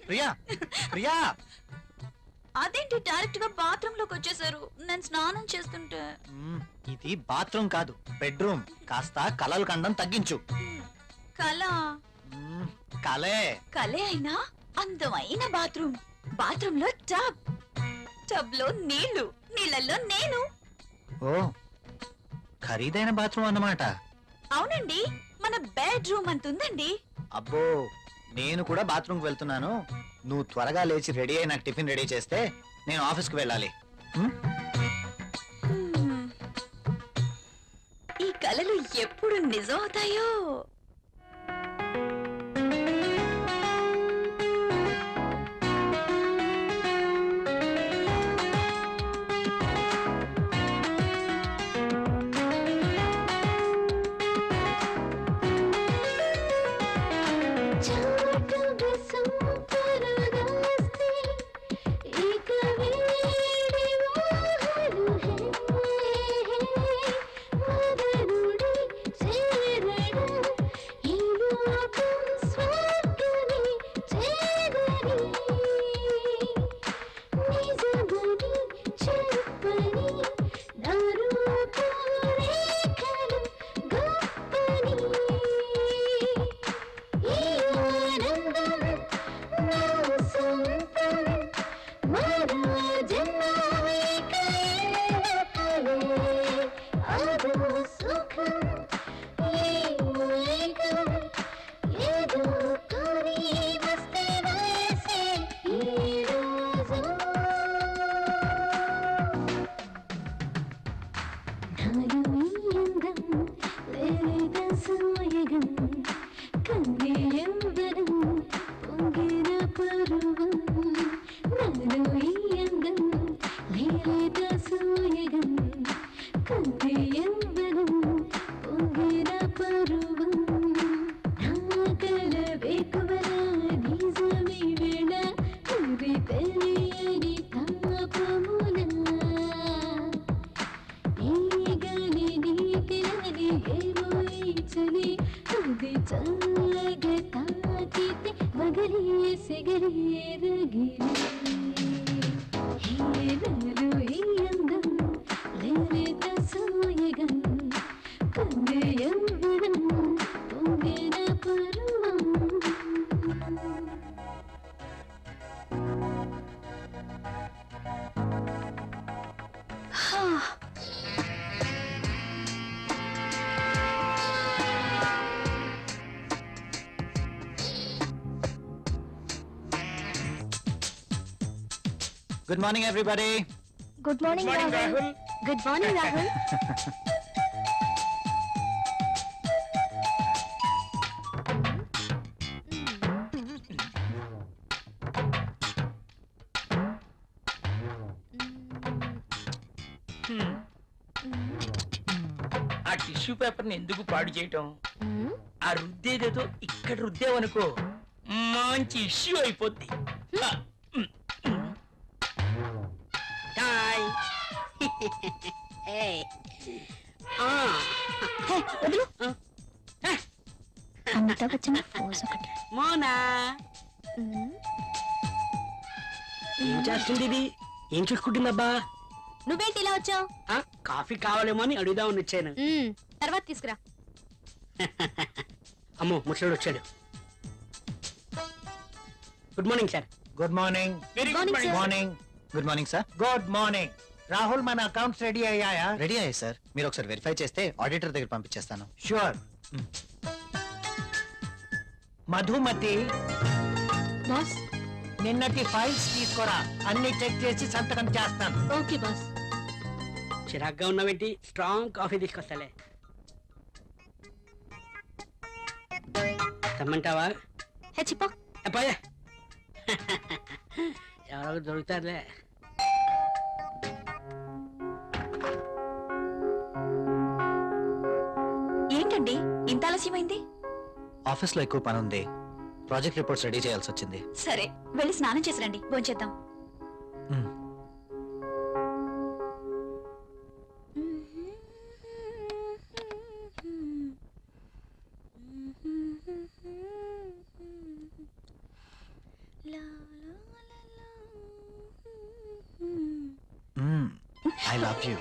ప్రియా ప్రియా అదేంటి డైరెక్ట్ గా బాత్రూమ్ లోకి వచ్చేసారు? నేను స్నానం చేస్తుంటే. ఇది బాత్రూమ్ కాదు, బెడ్రూమ్. కాస్త కలలు కండం తగ్గించు. కళ కలే కలే అయినా అందమైన బాత్రూమ్. బాత్రూమ్ లో టబ్, టబ్ లో నీళ్లు, నీళ్ళల్లో నేను. ఓ ఖరీదైన బాత్రూమ్ అన్నమాట. అవునండి, మన బెడ్రూమ్ అంతుందండి. అబ్బో నేను కూడా బాత్రూమ్కి వెళ్తున్నాను. నువ్వు త్వరగా లేచి రెడీ అయి నాకు టిఫిన్ రెడీ చేస్తే నేను ఆఫీస్కి వెళ్ళాలి. ఈ కలలు ఎప్పుడు నిజం అవుతాయో. Good morning, everybody. Good morning, Rahul. Good morning, Rahul. ఆ టిష్యూ పేపర్ ని ఎందుకు పాడు చేయటం? ఆ రుద్దేదేదో ఇక్కడ రుద్దేవనుకో మంచి ఇష్యూ అయిపోద్ది. హాయ్. Hey. వదులు. ఆ, అమితాబ్ బచ్చన్ పోజ్ ఒకటి. మోనా ఏం చేస్తుంది ఇది? ఏం చూసుకుంటుందబ్బా? నువ్వేంటి ఇలా వచ్చావు? ఆ, కాఫీ కావాలేమో అని అడుగుదామని వచ్చాను. తర్వాత తీసుకురా. అమ్మో ముసలోడు వచ్చాడు. Good morning sir. Good morning. Very Morning, good sir. Morning. Good morning sir. Good morning. Rahul మన అకౌంట్స్ రెడీ అయ్యాయా? రెడీ అయ్యాయి సార్. మీరు ఒకసారి వెరిఫై చేస్తే ఆడిటర్ దగ్గర పంపించేస్తాను. షూర్. మధుమతి, బాస్. నిన్నటి ఫైల్స్ తీసుకురా. అన్ని చెక్ చేసి సంతకం చేస్తాను. Okay boss. చిరాగ్గా ఉన్నావేంటి? Strong coffee తీసుకొస్తాలే. తెమ్మంటావా? హెచ్చిపో. పోయా. ఎవరో దొరుకుతారులే. ఏంటండి ఇంత ఆలస్యమైంది? ఆఫీస్ లో ఎక్కువ పని ఉంది. ప్రాజెక్ట్ రిపోర్ట్స్ రెడీ చేయాల్సి వచ్చింది. సరే వెళ్ళి స్నానం చేసి రండి, భోంచేద్దాం. మ్మ్. I love you.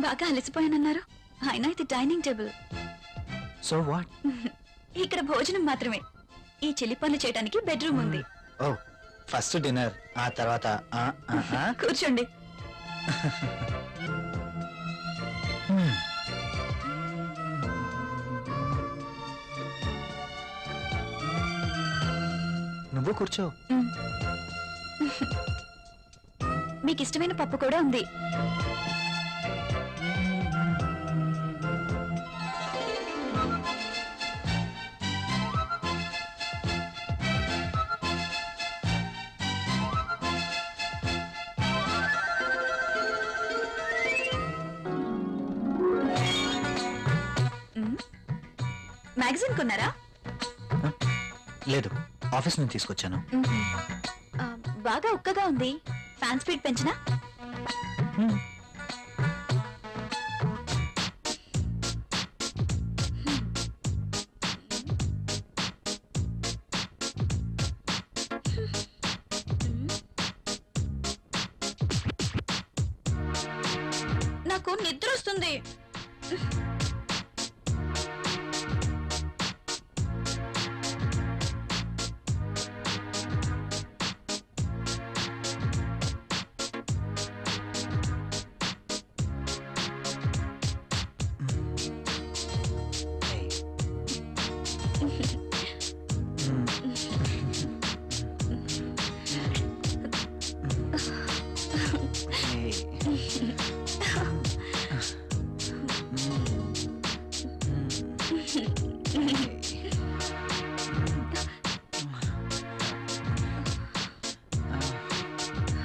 బాగా అలసిపోయానన్నారు. అయినా ఇది డైనింగ్ టేబుల్. So what? ఇక్కడ భోజనం మాత్రమే. ఈ చెల్లి పనులు చేయడానికి బెడ్రూమ్ ఉంది. ఓ, ఫస్ట్ డిన్నర్, ఆ తర్వాత కూర్చోండి. నువ్వు కూర్చో. మీకు ఇష్టమైన పప్పు కూడా ఉంది. మ్యాగజైన్ కొన్నారా? లేదు, ఆఫీస్ నుంచి తీసుకొచ్చాను. ఆ, బాగా ఉక్కగా ఉంది. ఫ్యాన్ స్పీడ్ పెంచినా? నాకు నిద్ర వస్తుంది.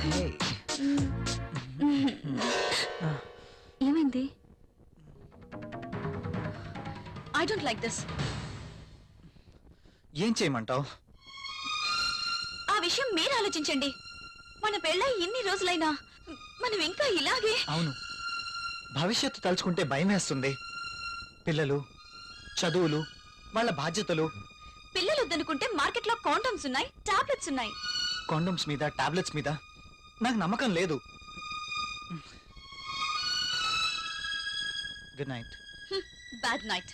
Hey. ఏమైంది? I don't like this. ఏం చేయమంటావు? ఆ విషయం మీరు ఆలోచించండి. మన పెళ్ళై ఇన్ని రోజులైనా మనం ఇంకా ఇలాగే. అవును, భవిష్యత్తు తలుచుకుంటే భయం వేస్తుంది. పిల్లలు, చదువులు, వాళ్ళ బాధ్యతలు. పిల్లలు వద్దనుకుంటే మార్కెట్లో కాండమ్స్ ఉన్నాయి, టాబ్లెట్స్ ఉన్నాయి. కాండమ్స్ మీద, టాబ్లెట్స్ మీద నాకు నమ్మకం లేదు. Good night. Bad night.